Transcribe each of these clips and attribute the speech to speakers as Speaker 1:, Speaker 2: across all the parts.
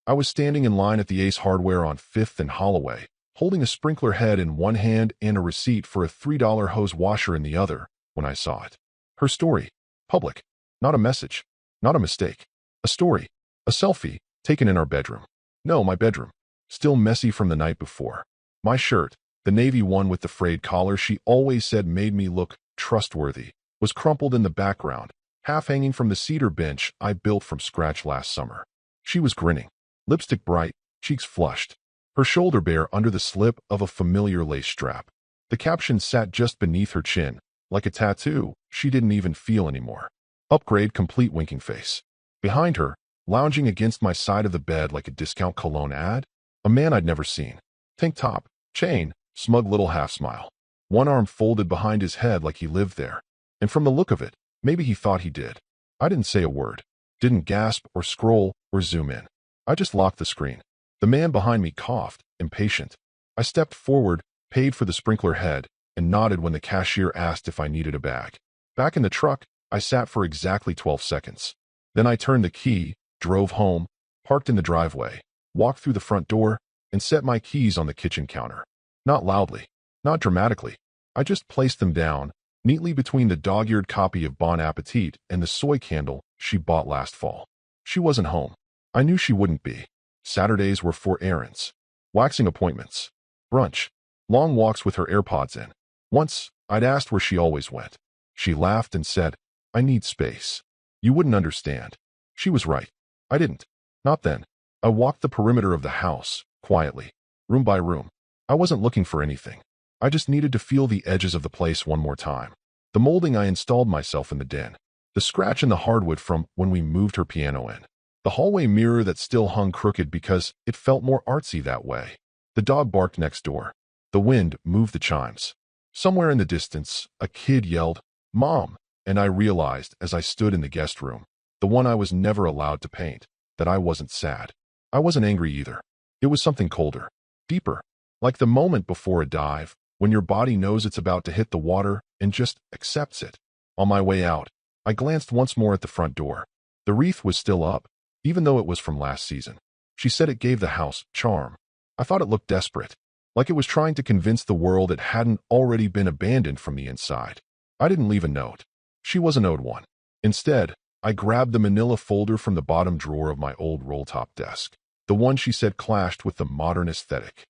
Speaker 1: I was standing in line at the Ace Hardware on 5th and Holloway, holding a sprinkler head in one hand and a receipt for a $3 hose washer in the other, when I saw it. Her story. Public. Not a message. Not a mistake. A story. A selfie, taken in our bedroom. No, my bedroom. Still messy from the night before. My shirt, the navy one with the frayed collar she always said made me look trustworthy, was crumpled in the background, half hanging from the cedar bench I built from scratch last summer. She was grinning, lipstick bright, cheeks flushed, her shoulder bare under the slip of a familiar lace strap. The caption sat just beneath her chin, like a tattoo she didn't even feel anymore. Upgrade complete winking face. Behind her, lounging against my side of the bed like a discount cologne ad, a man I'd never seen. Tank top, chain, smug little half smile. One arm folded behind his head like he lived there. And from the look of it, maybe he thought he did. I didn't say a word, didn't gasp or scroll or zoom in. I just locked the screen. The man behind me coughed, impatient. I stepped forward, paid for the sprinkler head, and nodded when the cashier asked if I needed a bag. Back in the truck, I sat for exactly 12 seconds. Then I turned the key, drove home, parked in the driveway, walked through the front door, and set my keys on the kitchen counter. Not loudly, not dramatically. I just placed them down, neatly between the dog-eared copy of Bon Appetit and the soy candle she bought last fall. She wasn't home. I knew she wouldn't be. Saturdays were for errands, waxing appointments, brunch, long walks with her AirPods in. Once, I'd asked where she always went. She laughed and said, "I need space. You wouldn't understand." She was right. I didn't. Not then. I walked the perimeter of the house, quietly, room by room. I wasn't looking for anything. I just needed to feel the edges of the place one more time. The molding I installed myself in the den. The scratch in the hardwood from when we moved her piano in. The hallway mirror that still hung crooked because it felt more artsy that way. The dog barked next door. The wind moved the chimes. Somewhere in the distance, a kid yelled, "Mom!" And I realized as I stood in the guest room, the one I was never allowed to paint, that I wasn't sad. I wasn't angry either. It was something colder, deeper, like the moment before a dive, when your body knows it's about to hit the water and just accepts it. On my way out, I glanced once more at the front door. The wreath was still up, even though it was from last season. She said it gave the house charm. I thought it looked desperate, like it was trying to convince the world it hadn't already been abandoned from the inside. I didn't leave a note. She wasn't owed one. Instead, I grabbed the manila folder from the bottom drawer of my old roll-top desk, the one she said clashed with the modern aesthetic.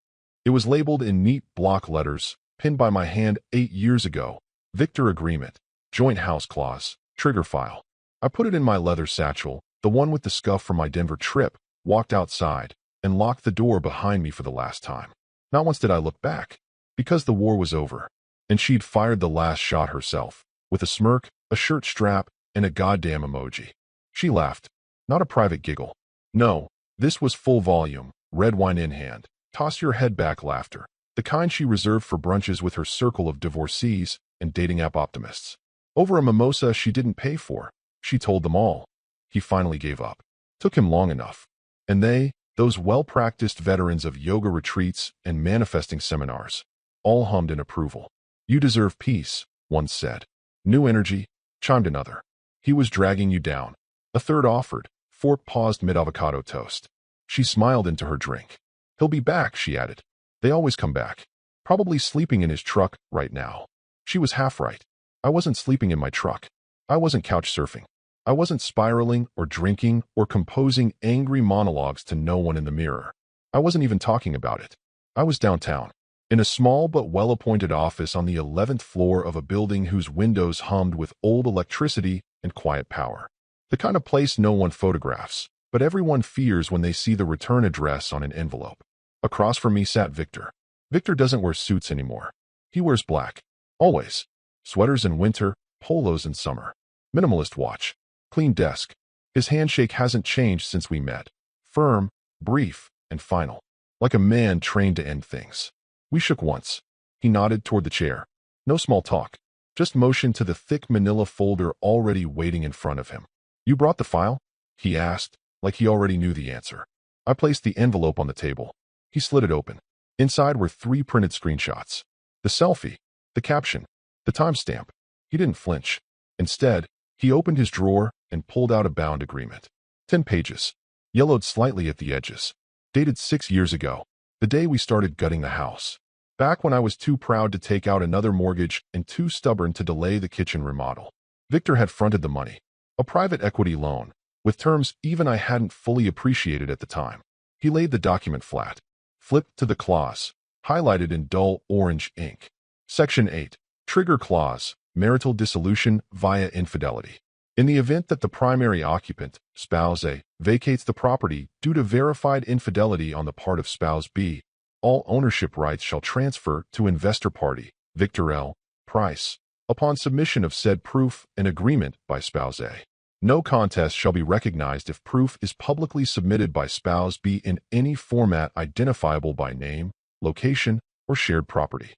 Speaker 1: It was labeled in neat block letters, pinned by my hand 8 years ago. Victor Agreement, Joint House Clause, Trigger File. I put it in my leather satchel, the one with the scuff from my Denver trip, walked outside, and locked the door behind me for the last time. Not once did I look back, because the war was over, and she'd fired the last shot herself, with a smirk, a shirt strap, and a goddamn emoji. She laughed. Not a private giggle. No, this was full volume, red wine in hand, toss your head back laughter, the kind she reserved for brunches with her circle of divorcees and dating app optimists. Over a mimosa she didn't pay for, she told them all. He finally gave up. Took him long enough. And they, those well-practiced veterans of yoga retreats and manifesting seminars, all hummed in approval. "You deserve peace," one said. "New energy," chimed another. "He was dragging you down," a third offered. Fork paused mid-avocado toast. She smiled into her drink. "He'll be back," she added. "They always come back. Probably sleeping in his truck right now." She was half right. I wasn't sleeping in my truck. I wasn't couch surfing. I wasn't spiraling or drinking or composing angry monologues to no one in the mirror. I wasn't even talking about it. I was downtown, in a small but well-appointed office on the 11th floor of a building whose windows hummed with old electricity and quiet power. The kind of place no one photographs, but everyone fears when they see the return address on an envelope. Across from me sat Victor. Victor doesn't wear suits anymore. He wears black. Always. Sweaters in winter, polos in summer. Minimalist watch. Clean desk. His handshake hasn't changed since we met. Firm, brief, and final. Like a man trained to end things. We shook once. He nodded toward the chair. No small talk. Just motion to the thick manila folder already waiting in front of him. "You brought the file?" he asked, like he already knew the answer. I placed the envelope on the table. He slid it open. Inside were 3 printed screenshots. The selfie, the caption, the timestamp. He didn't flinch. Instead, he opened his drawer and pulled out a bound agreement. 10 pages. yellowed slightly at the edges. Dated 6 years ago, the day we started gutting the house. Back when I was too proud to take out another mortgage and too stubborn to delay the kitchen remodel. Victor had fronted the money, a private equity loan, with terms even I hadn't fully appreciated at the time. He laid the document flat, flipped to the clause, highlighted in dull orange ink. Section 8. Trigger clause, marital dissolution via infidelity. In the event that the primary occupant, spouse A, vacates the property due to verified infidelity on the part of spouse B, all ownership rights shall transfer to investor party, Victor L. Price, upon submission of said proof and agreement by spouse A. No contest shall be recognized if proof is publicly submitted by spouse B in any format identifiable by name, location, or shared property.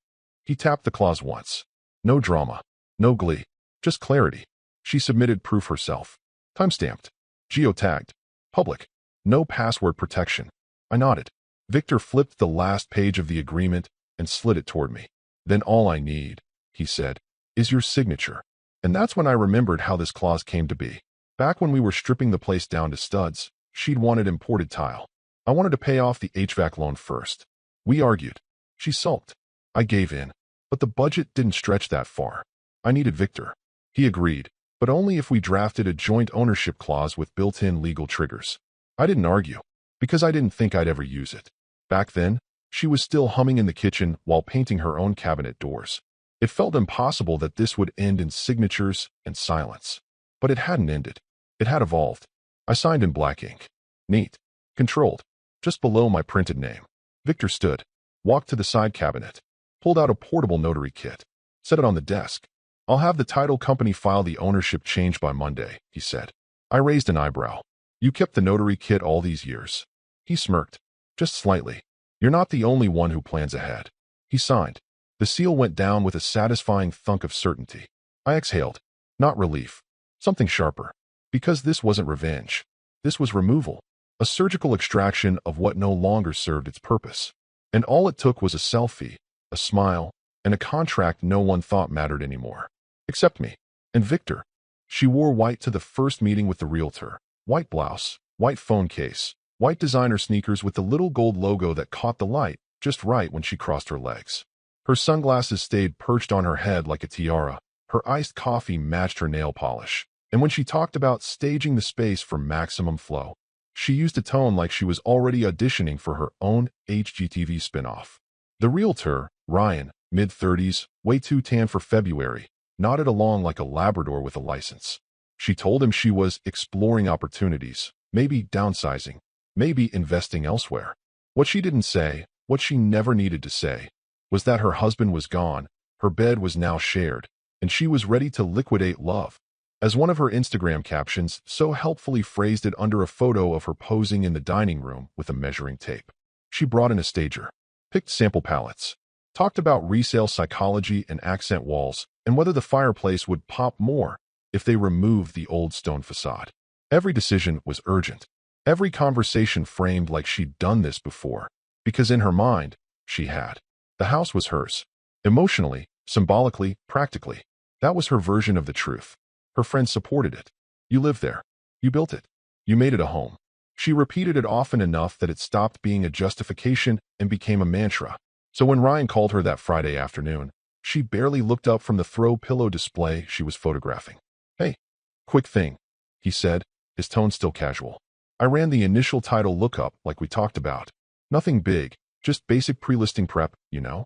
Speaker 1: He tapped the clause once. No drama, no glee, just clarity. She submitted proof herself. Timestamped. Geotagged. Public. No password protection. I nodded. Victor flipped the last page of the agreement and slid it toward me. Then all I need, he said, is your signature. And that's when I remembered how this clause came to be. Back when we were stripping the place down to studs, she'd wanted imported tile. I wanted to pay off the HVAC loan first. We argued. She sulked. I gave in. But the budget didn't stretch that far. I needed Victor. He agreed, but only if we drafted a joint ownership clause with built-in legal triggers. I didn't argue, because I didn't think I'd ever use it. Back then, she was still humming in the kitchen while painting her own cabinet doors. It felt impossible that this would end in signatures and silence. But it hadn't ended. It had evolved. I signed in black ink. Neat. Controlled. Just below my printed name. Victor stood, walked to the side cabinet, pulled out a portable notary kit, set it on the desk. I'll have the title company file the ownership change by Monday, he said. I raised an eyebrow. You kept the notary kit all these years. He smirked. Just slightly. You're not the only one who plans ahead. He signed. The seal went down with a satisfying thunk of certainty. I exhaled. Not relief. Something sharper. Because this wasn't revenge. This was removal. A surgical extraction of what no longer served its purpose. And all it took was a selfie, a smile, and a contract no one thought mattered anymore. Except me. And Victor. She wore white to the first meeting with the realtor. White blouse, white phone case, white designer sneakers with the little gold logo that caught the light just right when she crossed her legs. Her sunglasses stayed perched on her head like a tiara. Her iced coffee matched her nail polish. And when she talked about staging the space for maximum flow, she used a tone like she was already auditioning for her own HGTV spinoff. The realtor, Ryan, mid-30s, way too tan for February, nodded along like a Labrador with a license. She told him she was exploring opportunities, maybe downsizing, maybe investing elsewhere. What she didn't say, what she never needed to say, was that her husband was gone, her bed was now shared, and she was ready to liquidate love. As one of her Instagram captions so helpfully phrased it under a photo of her posing in the dining room with a measuring tape. She brought in a stager, picked sample palettes, talked about resale psychology and accent walls, and whether the fireplace would pop more if they removed the old stone facade. Every decision was urgent. Every conversation framed like she'd done this before, because in her mind, she had. The house was hers. Emotionally, symbolically, practically. That was her version of the truth. Her friends supported it. You lived there. You built it. You made it a home. She repeated it often enough that it stopped being a justification and became a mantra. So when Ryan called her that Friday afternoon, she barely looked up from the throw pillow display she was photographing. Hey, quick thing, he said, his tone still casual. I ran the initial title lookup like we talked about. Nothing big, just basic pre-listing prep, you know?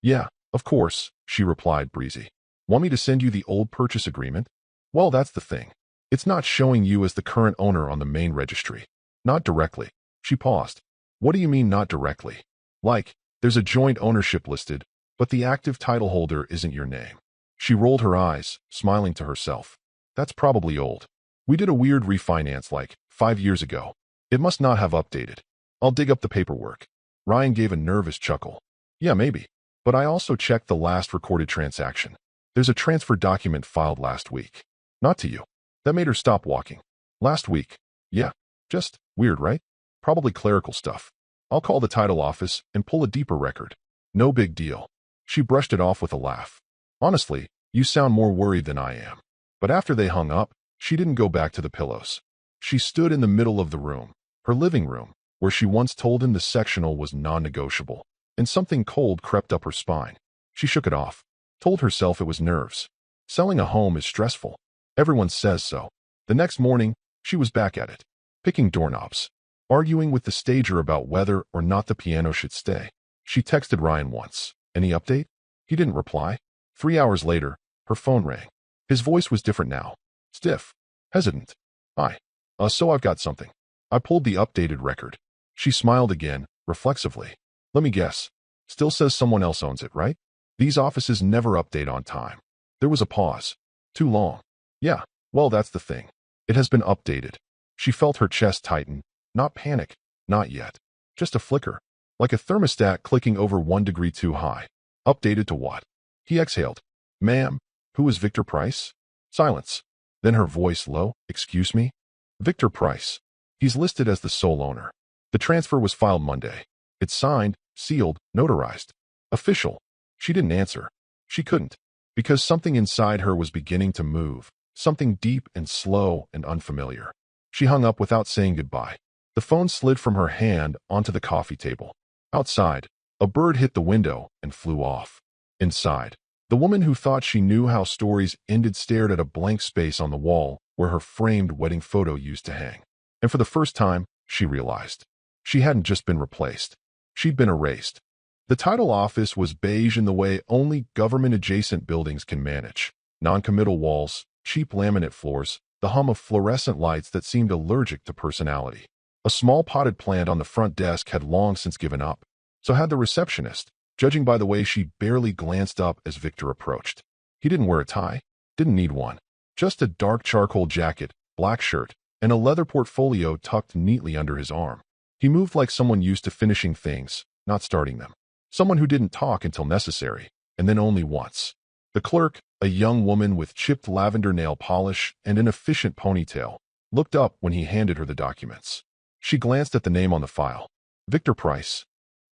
Speaker 1: Yeah, of course, she replied breezy. Want me to send you the old purchase agreement? Well, that's the thing. It's not showing you as the current owner on the main registry. Not directly. She paused. What do you mean not directly? Like, there's a joint ownership listed, but the active title holder isn't your name. She rolled her eyes, smiling to herself. That's probably old. We did a weird refinance like 5 years ago. It must not have updated. I'll dig up the paperwork. Ryan gave a nervous chuckle. Yeah, maybe. But I also checked the last recorded transaction. There's a transfer document filed last week. Not to you. That made her stop walking. Last week. Yeah. Just weird, right? Probably clerical stuff. I'll call the title office and pull a deeper record. No big deal. She brushed it off with a laugh. Honestly, you sound more worried than I am. But after they hung up, she didn't go back to the pillows. She stood in the middle of the room, Her living room, where she once told him the sectional was non-negotiable, and something cold crept up her spine. She shook it off, told herself it was nerves. Selling a home is stressful. Everyone says so. The next morning, she was back at it, picking doorknobs, arguing with the stager about whether or not the piano should stay. She texted Ryan once. Any update? He didn't reply. 3 hours later, her phone rang. His voice was different now. Stiff. Hesitant. Hi. So I've got something. I pulled the updated record. She smiled again, reflexively. Let me guess. Still says someone else owns it, right? These offices never update on time. There was a pause. Too long. Yeah, well, that's the thing. It has been updated. She felt her chest tighten. Not panic. Not yet. Just a flicker. Like a thermostat clicking over 1 degree too high. Updated to what? He exhaled. Ma'am, who is Victor Price? Silence. Then her voice low. Excuse me? Victor Price. He's listed as the sole owner. The transfer was filed Monday. It's signed, sealed, notarized. Official. She didn't answer. She couldn't. Because something inside her was beginning to move. Something deep and slow and unfamiliar. She hung up without saying goodbye. The phone slid from her hand onto the coffee table. Outside, a bird hit the window and flew off. Inside, the woman who thought she knew how stories ended stared at a blank space on the wall where her framed wedding photo used to hang. And for the first time, she realized. She hadn't just been replaced. She'd been erased. The title office was beige in the way only government-adjacent buildings can manage. Non-committal walls, cheap laminate floors, the hum of fluorescent lights that seemed allergic to personality. A small potted plant on the front desk had long since given up. So had the receptionist, judging by the way she barely glanced up as Victor approached. He didn't wear a tie. Didn't need one. Just a dark charcoal jacket, black shirt, and a leather portfolio tucked neatly under his arm. He moved like someone used to finishing things, not starting them. Someone who didn't talk until necessary, and then only once. The clerk, a young woman with chipped lavender nail polish and an efficient ponytail, looked up when he handed her the documents. She glanced at the name on the file. Victor Price.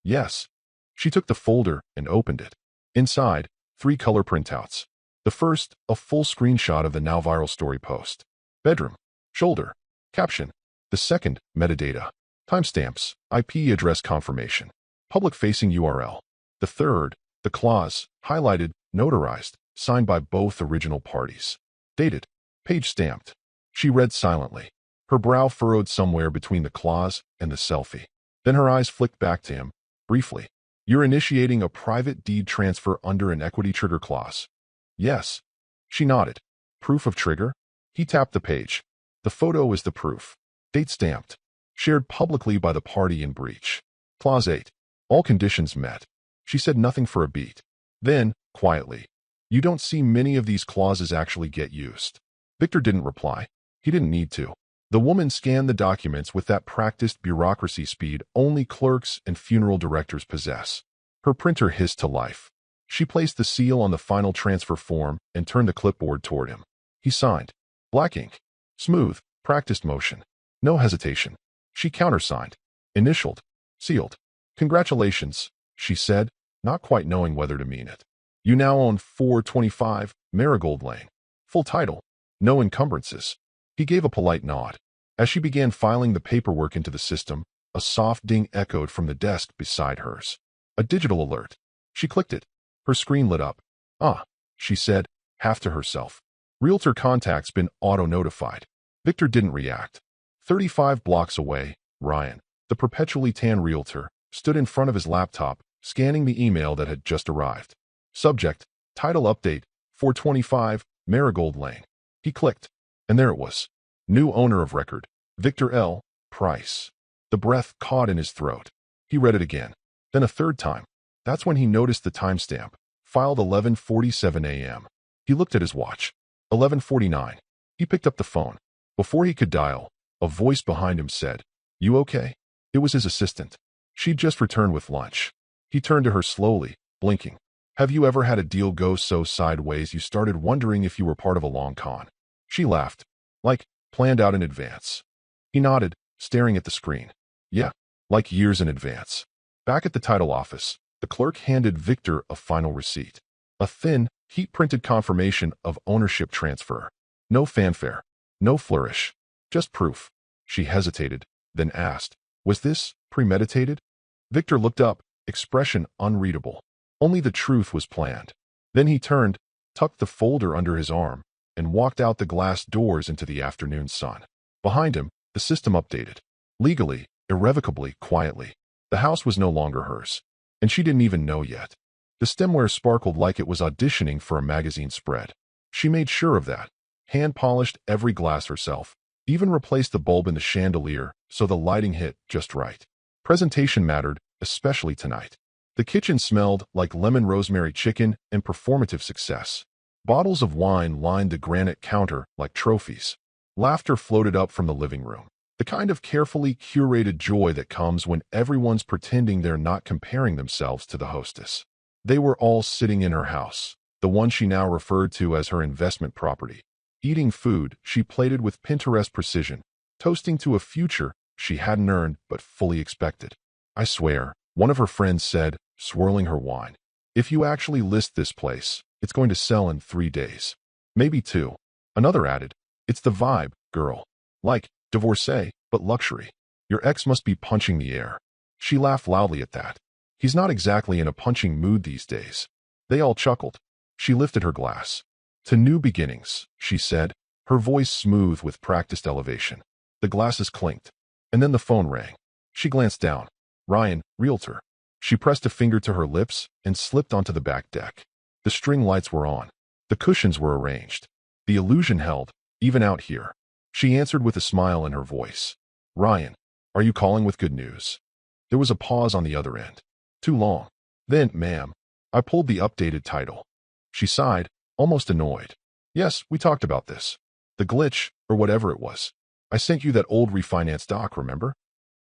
Speaker 1: Yes. She took the folder and opened it. Inside, 3 color printouts. The first, a full screenshot of the now viral story post. Bedroom. Shoulder. Caption. The second, metadata. Timestamps, IP address confirmation. Public-facing URL. The third, the clause, highlighted, notarized, signed by both original parties. Dated. Page stamped. She read silently. Her brow furrowed somewhere between the clause and the selfie. Then her eyes flicked back to him, briefly. You're initiating a private deed transfer under an equity trigger clause. Yes. She nodded. Proof of trigger? He tapped the page. The photo is the proof. Date stamped. Shared publicly by the party in breach. Clause 8. All conditions met. She said nothing for a beat. Then, quietly, you don't see many of these clauses actually get used. Victor didn't reply. He didn't need to. The woman scanned the documents with that practiced bureaucracy speed only clerks and funeral directors possess. Her printer hissed to life. She placed the seal on the final transfer form and turned the clipboard toward him. He signed. Black ink. Smooth, practiced motion. No hesitation. She countersigned. Initialed. Sealed. Congratulations, she said, not quite knowing whether to mean it. You now own 425 Marigold Lane. Full title. No encumbrances. He gave a polite nod. As she began filing the paperwork into the system, a soft ding echoed from the desk beside hers. A digital alert. She clicked it. Her screen lit up. Ah, she said, half to herself. Realtor contact's been auto-notified. Victor didn't react. 35 blocks away, Ryan, the perpetually tan realtor, stood in front of his laptop, scanning the email that had just arrived. Subject, title update, 425, Marigold Lane. He clicked, and there it was. New owner of record, Victor L. Price. The breath caught in his throat. He read it again. Then a third time. That's when he noticed the timestamp, filed 11:47 a.m. He looked at his watch. 11:49. He picked up the phone. Before he could dial, a voice behind him said, "You okay?" It was his assistant. She'd just returned with lunch. He turned to her slowly, blinking. Have you ever had a deal go so sideways you started wondering if you were part of a long con? She laughed. Like, planned out in advance. He nodded, staring at the screen. Yeah, like years in advance. Back at the title office, the clerk handed Victor a final receipt. A thin, heat-printed confirmation of ownership transfer. No fanfare. No flourish. Just proof. She hesitated, then asked, "Was this premeditated?" Victor looked up, expression unreadable. Only the truth was planned. Then he turned, tucked the folder under his arm, and walked out the glass doors into the afternoon sun. Behind him, the system updated. Legally, irrevocably, quietly. The house was no longer hers. And she didn't even know yet. The stemware sparkled like it was auditioning for a magazine spread. She made sure of that. Hand-polished every glass herself. Even replaced the bulb in the chandelier so the lighting hit just right. Presentation mattered, especially tonight. The kitchen smelled like lemon rosemary chicken and performative success. Bottles of wine lined the granite counter like trophies. Laughter floated up from the living room. The kind of carefully curated joy that comes when everyone's pretending they're not comparing themselves to the hostess. They were all sitting in her house, the one she now referred to as her investment property. Eating food she plated with Pinterest precision, toasting to a future she hadn't earned but fully expected. "I swear," one of her friends said, swirling her wine. "If you actually list this place, it's going to sell in 3 days. Maybe 2. Another added, "It's the vibe, girl. Like, divorcee, but luxury. Your ex must be punching the air." She laughed loudly at that. "He's not exactly in a punching mood these days." They all chuckled. She lifted her glass. "To new beginnings," she said, her voice smooth with practiced elevation. The glasses clinked. And then the phone rang. She glanced down. Ryan, realtor. She pressed a finger to her lips and slipped onto the back deck. The string lights were on. The cushions were arranged. The illusion held, even out here. She answered with a smile in her voice. "Ryan, are you calling with good news?" There was a pause on the other end. "Too long." Then, "Ma'am, I pulled the updated title." She sighed, almost annoyed. "Yes, we talked about this. The glitch, or whatever it was. I sent you that old refinance doc, remember?"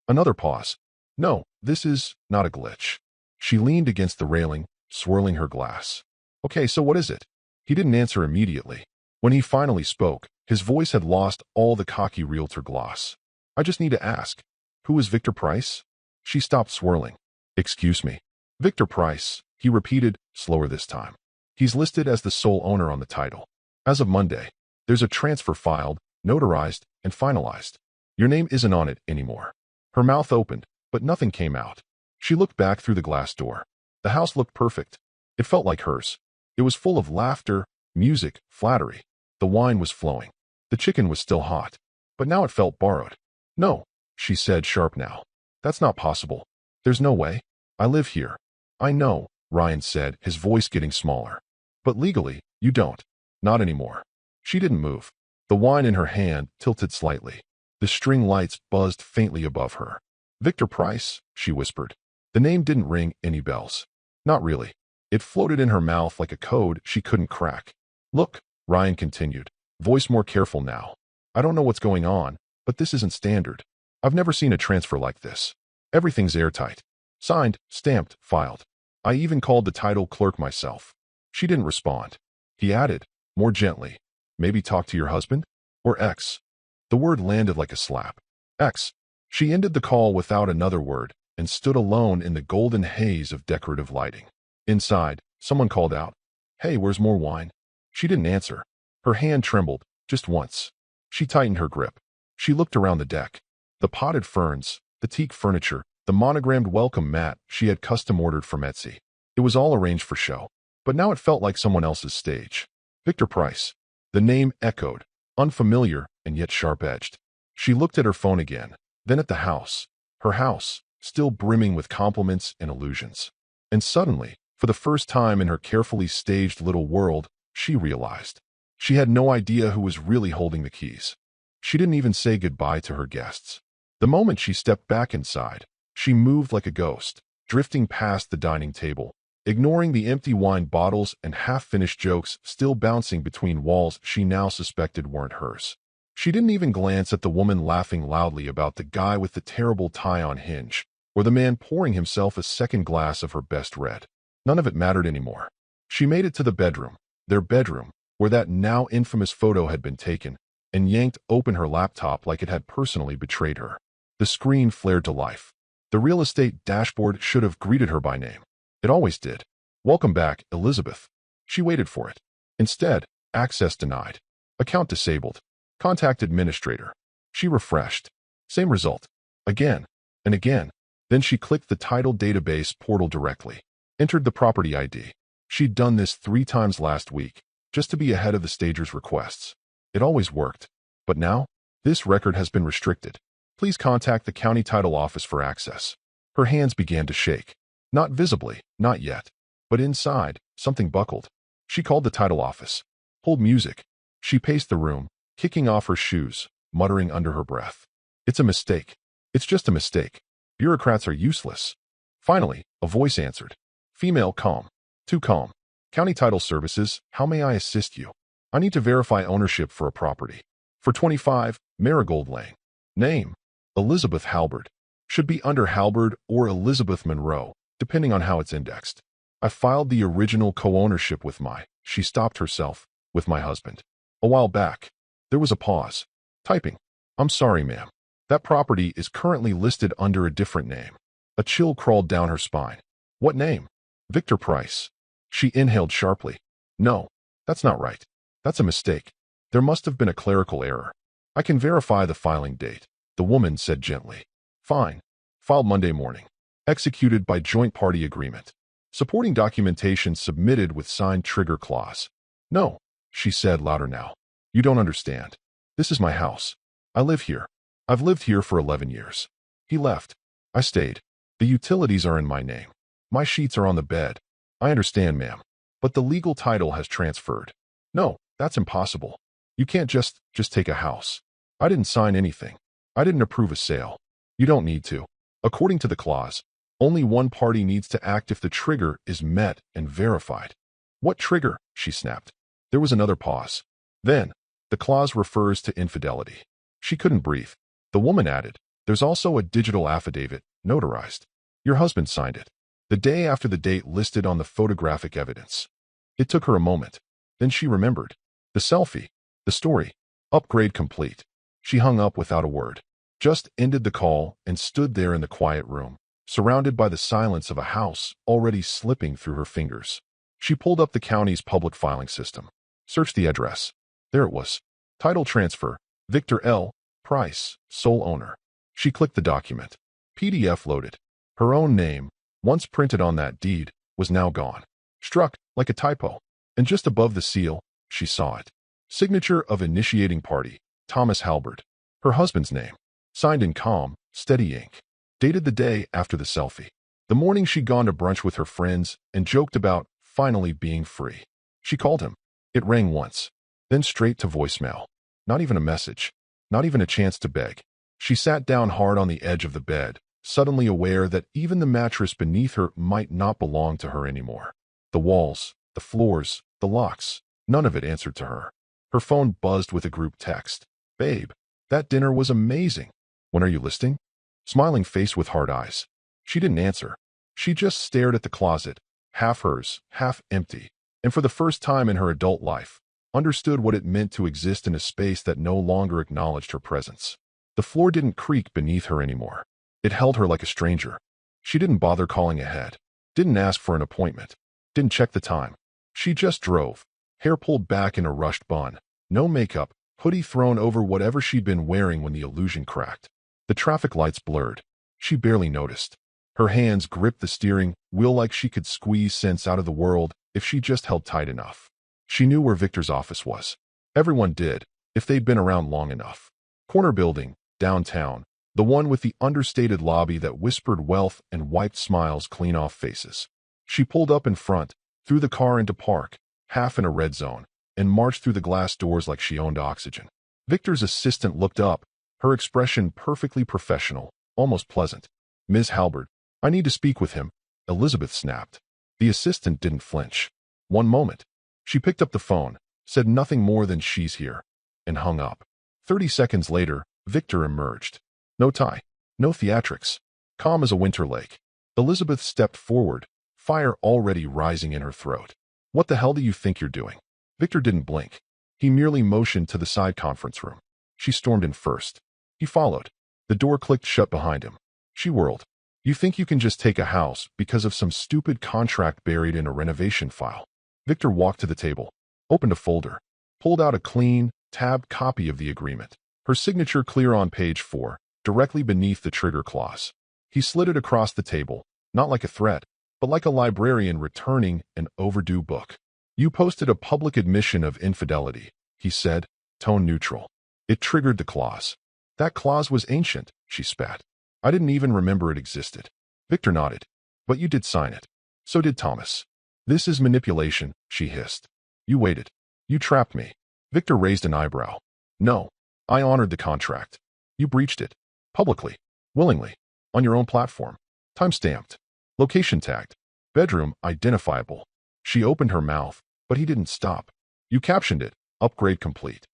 Speaker 1: Another pause. "No, this is not a glitch." She leaned against the railing, swirling her glass. "Okay, so what is it?" He didn't answer immediately. When he finally spoke, his voice had lost all the cocky realtor gloss. "I just need to ask, who is Victor Price?" She stopped swirling. "Excuse me." "Victor Price," he repeated, slower this time. "He's listed as the sole owner on the title. As of Monday, there's a transfer filed, notarized, and finalized. Your name isn't on it anymore." Her mouth opened, but nothing came out. She looked back through the glass door. The house looked perfect. It felt like hers. It was full of laughter, music, flattery. The wine was flowing. The chicken was still hot. But now it felt borrowed. "No," she said, sharp now. "That's not possible. There's no way. I live here." "I know," Ryan said, his voice getting smaller. "But legally, you don't. Not anymore." She didn't move. The wine in her hand tilted slightly. The string lights buzzed faintly above her. "Victor Price," she whispered. The name didn't ring any bells. Not really. It floated in her mouth like a code she couldn't crack. "Look," Ryan continued, voice more careful now. "I don't know what's going on, but this isn't standard. I've never seen a transfer like this. Everything's airtight. Signed, stamped, filed. I even called the title clerk myself." She didn't respond. He added, more gently, "Maybe talk to your husband? Or ex?" The word landed like a slap. "Ex." She ended the call without another word and stood alone in the golden haze of decorative lighting. Inside, someone called out, "Hey, where's more wine?" She didn't answer. Her hand trembled, just once. She tightened her grip. She looked around the deck. The potted ferns, the teak furniture, the monogrammed welcome mat she had custom ordered from Etsy. It was all arranged for show. But now it felt like someone else's stage. Victor Price. The name echoed, unfamiliar and yet sharp-edged. She looked at her phone again, then at the house. Her house, still brimming with compliments and illusions. And suddenly, for the first time in her carefully staged little world, she realized. She had no idea who was really holding the keys. She didn't even say goodbye to her guests. The moment she stepped back inside, she moved like a ghost, drifting past the dining table, ignoring the empty wine bottles and half-finished jokes still bouncing between walls she now suspected weren't hers. She didn't even glance at the woman laughing loudly about the guy with the terrible tie on hinge, or the man pouring himself a second glass of her best red. None of it mattered anymore. She made it to the bedroom, their bedroom, where that now infamous photo had been taken, and yanked open her laptop like it had personally betrayed her. The screen flared to life. The real estate dashboard should have greeted her by name. It always did. "Welcome back, Elizabeth." She waited for it. Instead, access denied. Account disabled. Contact administrator. She refreshed. Same result. Again and again. Then she clicked the title database portal directly, entered the property ID. She'd done this 3 times last week, just to be ahead of the stager's requests. It always worked. But now, this record has been restricted. Please contact the county title office for access. Her hands began to shake. Not visibly, not yet. But inside, something buckled. She called the title office. Hold music. She paced the room, kicking off her shoes, muttering under her breath. It's a mistake. It's just a mistake. Bureaucrats are useless. Finally, a voice answered. Female, calm. Too calm. County Title Services, how may I assist you? I need to verify ownership for a property. For 25, Marigold Lane. Name, Elizabeth Halberd. Should be under Halberd or Elizabeth Monroe, depending on how it's indexed. I filed the original co-ownership with she stopped herself, with my husband. A while back. There was a pause. Typing. I'm sorry, ma'am. That property is currently listed under a different name. A chill crawled down her spine. What name? Victor Price. She inhaled sharply. No, that's not right. That's a mistake. There must have been a clerical error. I can verify the filing date, the woman said gently. Fine. Filed Monday morning. Executed by joint party agreement. Supporting documentation submitted with signed trigger clause. No, she said louder now. You don't understand. This is my house. I live here. I've lived here for 11 years. He left. I stayed. The utilities are in my name. My sheets are on the bed. I understand, ma'am. But the legal title has transferred. No, that's impossible. You can't just take a house. I didn't sign anything. I didn't approve a sale. You don't need to. According to the clause, only one party needs to act if the trigger is met and verified. What trigger? She snapped. There was another pause. Then, the clause refers to infidelity. She couldn't breathe. The woman added, there's also a digital affidavit, notarized. Your husband signed it. The day after the date listed on the photographic evidence. It took her a moment. Then she remembered. The selfie. The story. Upgrade complete. She hung up without a word. Just ended the call and stood there in the quiet room, surrounded by the silence of a house already slipping through her fingers. She pulled up the county's public filing system. Searched the address. There it was. Title transfer. Victor L. Price, sole owner. She clicked the document. PDF loaded. Her own name, once printed on that deed, was now gone. Struck like a typo. And just above the seal, she saw it. Signature of initiating party, Thomas Halberd. Her husband's name. Signed in calm, steady ink. Dated the day after the selfie. The morning she'd gone to brunch with her friends and joked about finally being free. She called him. It rang once. Then straight to voicemail. Not even a message. Not even a chance to beg. She sat down hard on the edge of the bed, suddenly aware that even the mattress beneath her might not belong to her anymore. The walls, the floors, the locks, none of it answered to her. Her phone buzzed with a group text. Babe, that dinner was amazing. When are you listing? Smiling face with hard eyes. She didn't answer. She just stared at the closet, half hers, half empty, and for the first time in her adult life, understood what it meant to exist in a space that no longer acknowledged her presence. The floor didn't creak beneath her anymore. It held her like a stranger. She didn't bother calling ahead. Didn't ask for an appointment. Didn't check the time. She just drove. Hair pulled back in a rushed bun. No makeup, hoodie thrown over whatever she'd been wearing when the illusion cracked. The traffic lights blurred. She barely noticed. Her hands gripped the steering wheel like she could squeeze sense out of the world if she just held tight enough. She knew where Victor's office was. Everyone did, if they'd been around long enough. Corner building, downtown, the one with the understated lobby that whispered wealth and wiped smiles clean off faces. She pulled up in front, threw the car into park, half in a red zone, and marched through the glass doors like she owned oxygen. Victor's assistant looked up, her expression perfectly professional, almost pleasant. Ms. Halberd, I need to speak with him, Elizabeth snapped. The assistant didn't flinch. One moment. She picked up the phone, said nothing more than she's here, and hung up. 30 seconds later, Victor emerged. No tie, no theatrics. Calm as a winter lake. Elizabeth stepped forward, fire already rising in her throat. What the hell do you think you're doing? Victor didn't blink. He merely motioned to the side conference room. She stormed in first. He followed. The door clicked shut behind him. She whirled. You think you can just take a house because of some stupid contract buried in a renovation file? Victor walked to the table, opened a folder, pulled out a clean, tabbed copy of the agreement. Her signature clear on page 4, directly beneath the trigger clause. He slid it across the table, not like a threat, but like a librarian returning an overdue book. You posted a public admission of infidelity, he said, tone neutral. It triggered the clause. That clause was ancient, she spat. I didn't even remember it existed. Victor nodded. But you did sign it. So did Thomas. This is manipulation, she hissed. You waited. You trapped me. Victor raised an eyebrow. No. I honored the contract. You breached it. Publicly. Willingly. On your own platform. Time-stamped. Location tagged. Bedroom identifiable. She opened her mouth, but he didn't stop. You captioned it. Upgrade complete.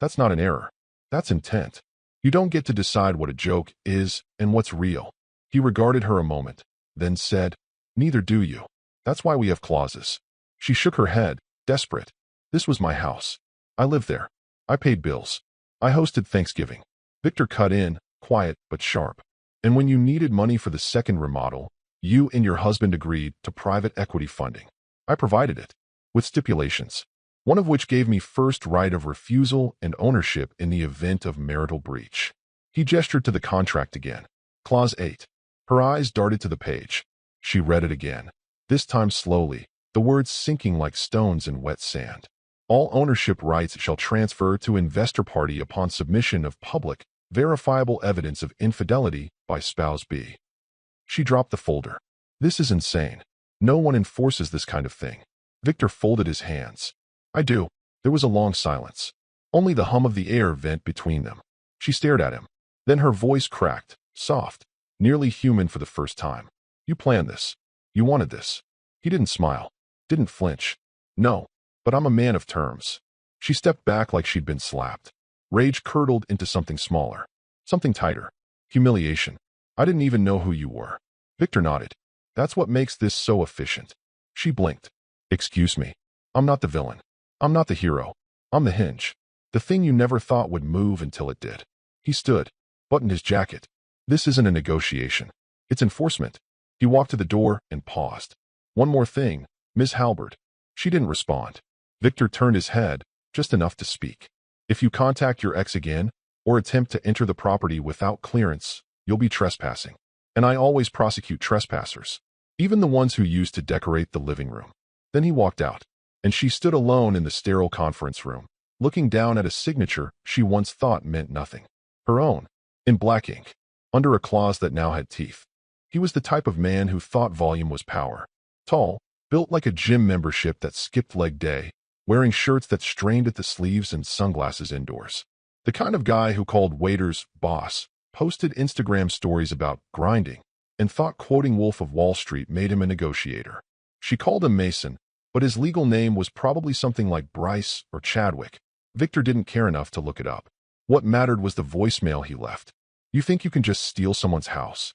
Speaker 1: That's not an error. That's intent. You don't get to decide what a joke is and what's real. He regarded her a moment, then said, neither do you. That's why we have clauses. She shook her head, desperate. This was my house. I lived there. I paid bills. I hosted Thanksgiving. Victor cut in, quiet but sharp. And when you needed money for the second remodel, you and your husband agreed to private equity funding. I provided it, with stipulations, one of which gave me first right of refusal and ownership in the event of marital breach. He gestured to the contract again. Clause 8. Her eyes darted to the page. She read it again, this time slowly, the words sinking like stones in wet sand. All ownership rights shall transfer to investor party upon submission of public, verifiable evidence of infidelity by spouse B. She dropped the folder. This is insane. No one enforces this kind of thing. Victor folded his hands. I do. There was a long silence. Only the hum of the air vent between them. She stared at him. Then her voice cracked, soft, nearly human for the first time. You planned this. You wanted this. He didn't smile. Didn't flinch. No, but I'm a man of terms. She stepped back like she'd been slapped. Rage curdled into something smaller. Something tighter. Humiliation. I didn't even know who you were. Victor nodded. That's what makes this so efficient. She blinked. Excuse me. I'm not the villain. I'm not the hero. I'm the hinge. The thing you never thought would move until it did. He stood, buttoned his jacket. This isn't a negotiation. It's enforcement. He walked to the door and paused. One more thing, Ms. Halbert. She didn't respond. Victor turned his head, just enough to speak. If you contact your ex again, or attempt to enter the property without clearance, you'll be trespassing. And I always prosecute trespassers, even the ones who used to decorate the living room. Then he walked out, and she stood alone in the sterile conference room, looking down at a signature she once thought meant nothing. Her own, in black ink, under a clause that now had teeth. He was the type of man who thought volume was power. Tall, built like a gym membership that skipped leg day, wearing shirts that strained at the sleeves and sunglasses indoors. The kind of guy who called waiters boss, posted Instagram stories about grinding, and thought quoting Wolf of Wall Street made him a negotiator. She called him Mason, but his legal name was probably something like Bryce or Chadwick. Victor didn't care enough to look it up. What mattered was the voicemail he left. You think you can just steal someone's house?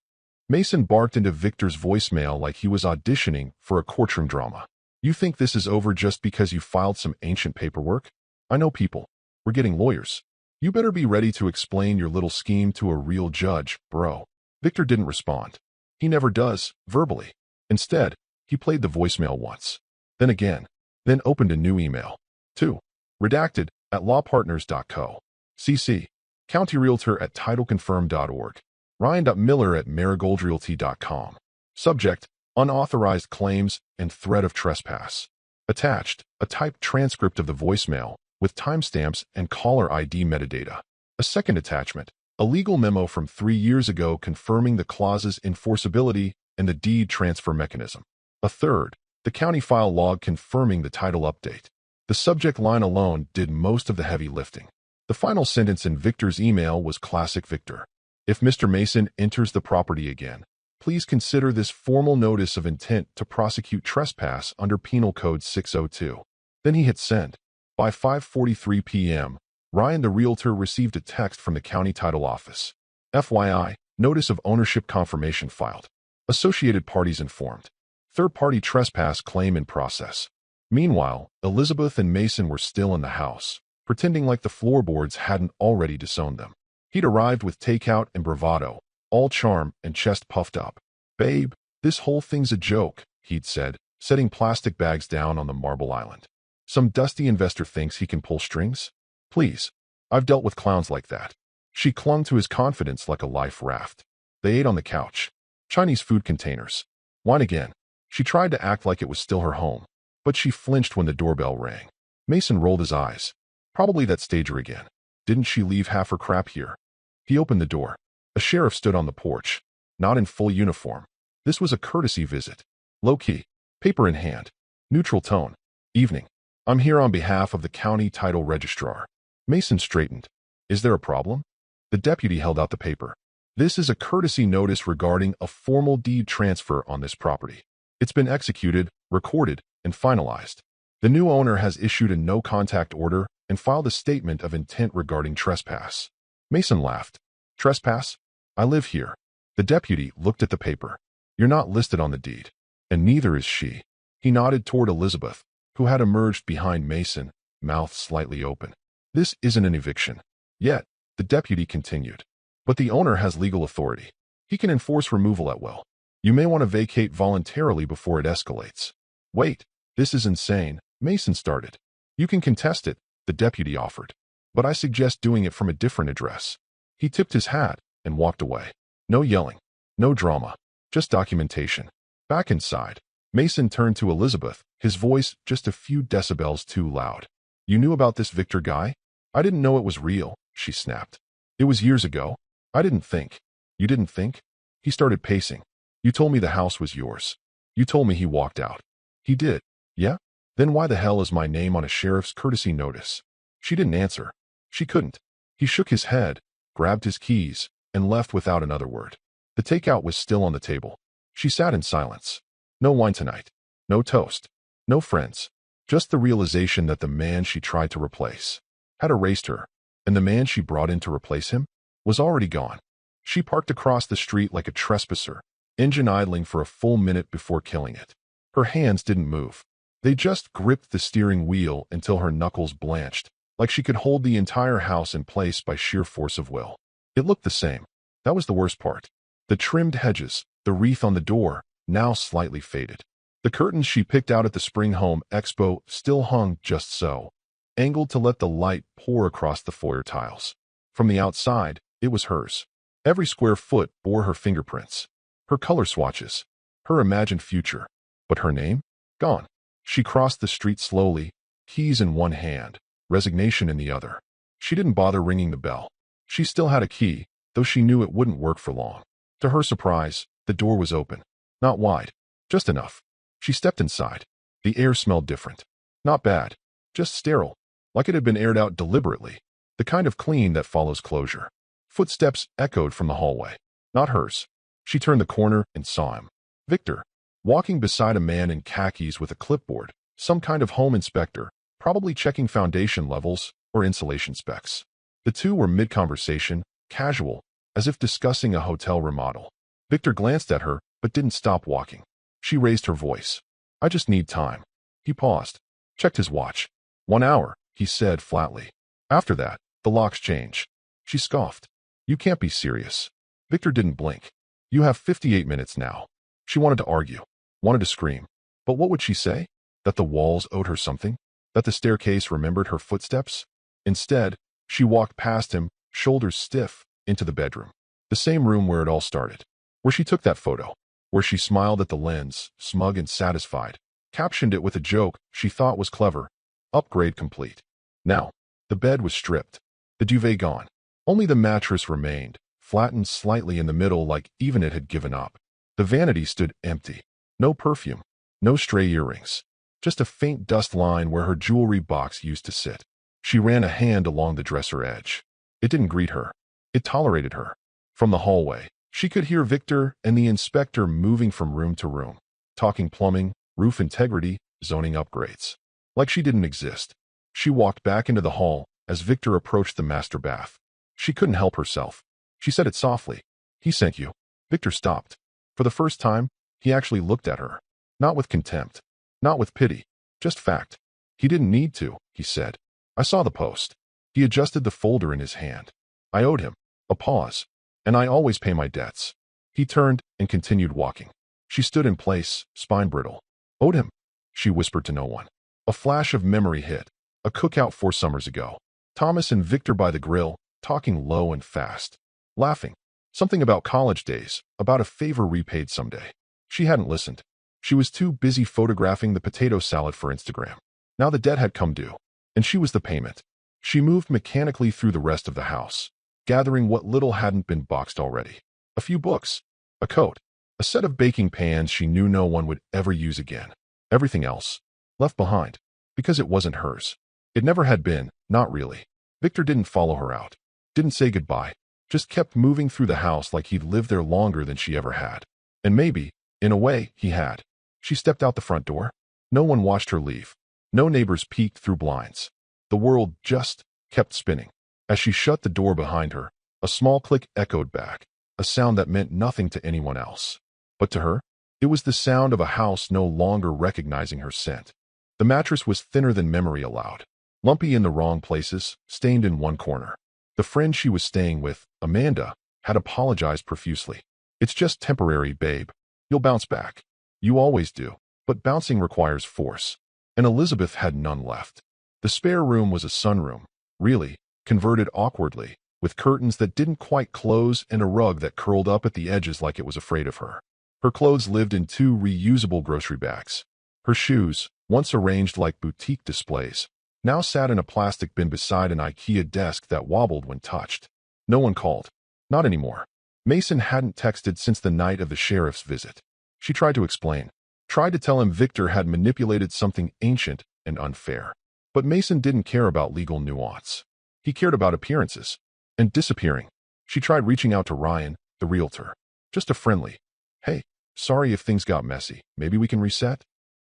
Speaker 1: Mason barked into Victor's voicemail like he was auditioning for a courtroom drama. You think this is over just because you filed some ancient paperwork? I know people. We're getting lawyers. You better be ready to explain your little scheme to a real judge, bro. Victor didn't respond. He never does, verbally. Instead, he played the voicemail once. Then again. Then opened a new email. 2. Redacted at lawpartners.co. CC. County Realtor at titleconfirm.org. Ryan.Miller at marigoldrealty.com. Subject, unauthorized claims and threat of trespass. Attached, a typed transcript of the voicemail with timestamps and caller ID metadata. A second attachment, a legal memo from 3 years ago confirming the clause's enforceability and the deed transfer mechanism. A third, the county file log confirming the title update. The subject line alone did most of the heavy lifting. The final sentence in Victor's email was classic Victor. If Mr. Mason enters the property again, please consider this formal notice of intent to prosecute trespass under Penal Code 602. Then he hit send. By 5:43 p.m., Ryan the realtor received a text from the county title office. FYI, notice of ownership confirmation filed. Associated parties informed. Third-party trespass claim in process. Meanwhile, Elizabeth and Mason were still in the house, pretending like the floorboards hadn't already disowned them. He'd arrived with takeout and bravado, all charm and chest puffed up. Babe, this whole thing's a joke, he'd said, setting plastic bags down on the marble island. Some dusty investor thinks he can pull strings? Please. I've dealt with clowns like that. She clung to his confidence like a life raft. They ate on the couch. Chinese food containers. Wine again. She tried to act like it was still her home, but she flinched when the doorbell rang. Mason rolled his eyes. Probably that stager again. Didn't she leave half her crap here? He opened the door. A sheriff stood on the porch, not in full uniform. This was a courtesy visit. Low-key. Paper in hand. Neutral tone. Evening. I'm here on behalf of the county title registrar. Mason straightened. Is there a problem? The deputy held out the paper. This is a courtesy notice regarding a formal deed transfer on this property. It's been executed, recorded, and finalized. The new owner has issued a no-contact order and filed a statement of intent regarding trespass. Mason laughed. Trespass? I live here. The deputy looked at the paper. You're not listed on the deed. And neither is she. He nodded toward Elizabeth, who had emerged behind Mason, mouth slightly open. This isn't an eviction. Yet, the deputy continued. But the owner has legal authority. He can enforce removal at will. You may want to vacate voluntarily before it escalates. Wait, this is insane, Mason started. You can contest it, the deputy offered. But I suggest doing it from a different address. He tipped his hat and walked away. No yelling. No drama. Just documentation. Back inside, Mason turned to Elizabeth, his voice just a few decibels too loud. You knew about this Victor guy? I didn't know it was real, she snapped. It was years ago. I didn't think. You didn't think? He started pacing. You told me the house was yours. You told me he walked out. He did. Yeah? Then why the hell is my name on a sheriff's courtesy notice? She didn't answer. She couldn't. He shook his head, grabbed his keys, and left without another word. The takeout was still on the table. She sat in silence. No wine tonight. No toast. No friends. Just the realization that the man she tried to replace had erased her, and the man she brought in to replace him was already gone. She parked across the street like a trespasser, engine idling for a full minute before killing it. Her hands didn't move. They just gripped the steering wheel until her knuckles blanched, like she could hold the entire house in place by sheer force of will. It looked the same. That was the worst part. The trimmed hedges, the wreath on the door, now slightly faded. The curtains she picked out at the Spring Home Expo still hung just so, angled to let the light pour across the foyer tiles. From the outside, it was hers. Every square foot bore her fingerprints, her color swatches, her imagined future. But her name? Gone. She crossed the street slowly, keys in one hand, resignation in the other. She didn't bother ringing the bell. She still had a key, though she knew it wouldn't work for long. To her surprise, the door was open. Not wide, just enough. She stepped inside. The air smelled different. Not bad, just sterile, like it had been aired out deliberately. The kind of clean that follows closure. Footsteps echoed from the hallway. Not hers. She turned the corner and saw him. Victor, walking beside a man in khakis with a clipboard, some kind of home inspector, probably checking foundation levels or insulation specs. The two were mid-conversation, casual, as if discussing a hotel remodel. Victor glanced at her, but didn't stop walking. She raised her voice. I just need time. He paused, checked his watch. 1 hour, he said flatly. After that, the locks change. She scoffed. You can't be serious. Victor didn't blink. You have 58 minutes now. She wanted to argue, wanted to scream. But what would she say? That the walls owed her something? That the staircase remembered her footsteps? Instead, she walked past him, shoulders stiff, into the bedroom. The same room where it all started. Where she took that photo. Where she smiled at the lens, smug and satisfied. Captioned it with a joke she thought was clever. Upgrade complete. Now, the bed was stripped. The duvet gone. Only the mattress remained, flattened slightly in the middle like even it had given up. The vanity stood empty. No perfume. No stray earrings. Just a faint dust line where her jewelry box used to sit. She ran a hand along the dresser edge. It didn't greet her. It tolerated her. From the hallway, she could hear Victor and the inspector moving from room to room, talking plumbing, roof integrity, zoning upgrades. Like she didn't exist. She walked back into the hall as Victor approached the master bath. She couldn't help herself. She said it softly. He sent you. Victor stopped. For the first time, he actually looked at her. Not with contempt. Not with pity. Just fact. He didn't need to, he said. I saw the post. He adjusted the folder in his hand. I owed him. A pause. And I always pay my debts. He turned and continued walking. She stood in place, spine brittle. Owed him. She whispered to no one. A flash of memory hit. A cookout 4 summers ago. Thomas and Victor by the grill, talking low and fast, laughing. Something about college days, about a favor repaid someday. She hadn't listened. She was too busy photographing the potato salad for Instagram. Now the debt had come due, and she was the payment. She moved mechanically through the rest of the house, gathering what little hadn't been boxed already. A few books, a coat, a set of baking pans she knew no one would ever use again. Everything else, left behind, because it wasn't hers. It never had been, not really. Victor didn't follow her out, didn't say goodbye, just kept moving through the house like he'd lived there longer than she ever had. And maybe, in a way, he had. She stepped out the front door. No one watched her leave. No neighbors peeked through blinds. The world just kept spinning. As she shut the door behind her, a small click echoed back, a sound that meant nothing to anyone else. But to her, it was the sound of a house no longer recognizing her scent. The mattress was thinner than memory allowed, lumpy in the wrong places, stained in one corner. The friend she was staying with, Amanda, had apologized profusely. "It's just temporary, babe. You'll bounce back. You always do. But bouncing requires force." And Elizabeth had none left. The spare room was a sunroom, really, converted awkwardly, with curtains that didn't quite close and a rug that curled up at the edges like it was afraid of her. Her clothes lived in 2 reusable grocery bags. Her shoes, once arranged like boutique displays, now sat in a plastic bin beside an IKEA desk that wobbled when touched. No one called. Not anymore. Mason hadn't texted since the night of the sheriff's visit. She tried to explain, tried to tell him Victor had manipulated something ancient and unfair. But Mason didn't care about legal nuance. He cared about appearances. And disappearing. She tried reaching out to Ryan, the realtor. Just a friendly, "Hey, sorry if things got messy. Maybe we can reset?"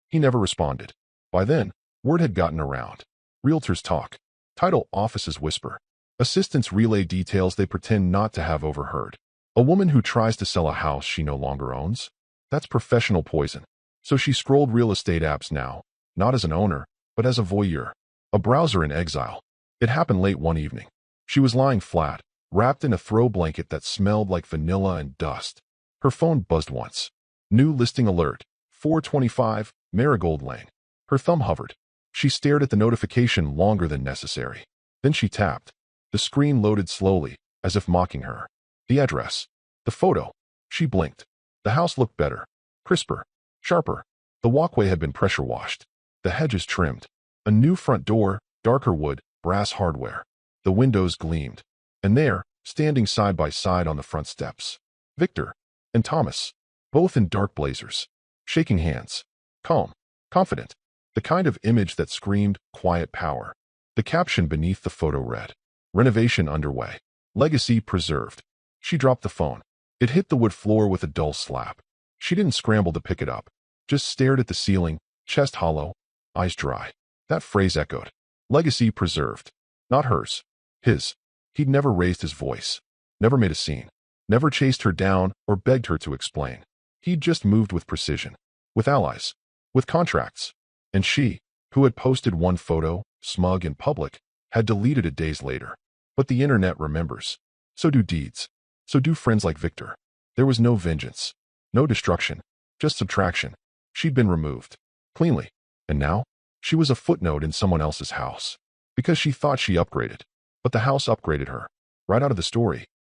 Speaker 1: He never responded. By then, word had gotten around. Realtors talk. Title offices whisper. Assistants relay details they pretend not to have overheard. A woman who tries to sell a house she no longer owns? That's professional poison. So she scrolled real estate apps now, not as an owner, but as a voyeur. A browser in exile. It happened late one evening. She was lying flat, wrapped in a throw blanket that smelled like vanilla and dust. Her phone buzzed once. New listing alert. 425, Marigold Lane. Her thumb hovered. She stared at the notification longer than necessary. Then she tapped. The screen loaded slowly, as if mocking her. The address. The photo. She blinked. The house looked better. Crisper. Sharper. The walkway had been pressure washed. The hedges trimmed. A new front door, darker wood, brass hardware. The windows gleamed. And there, standing side by side on the front steps, Victor and Thomas, both in dark blazers, shaking hands, calm, confident, the kind of image that screamed quiet power. The caption beneath the photo read, "Renovation underway. Legacy preserved." She dropped the phone. It hit the wood floor with a dull slap. She didn't scramble to pick it up, just stared at the ceiling, chest hollow, eyes dry. That phrase echoed. Legacy preserved. Not hers. His. He'd never raised his voice, never made a scene, never chased her down or begged her to explain. He'd just moved with precision, with allies, with contracts. And she, who had posted one photo, smug and public, had deleted it days later. But the internet remembers. So do deeds. So do friends like Victor. There was no vengeance, no destruction, just subtraction. She'd been removed. Cleanly. And now, she was a footnote in someone else's house. Because she thought she upgraded. But the house upgraded her. Right out of the story.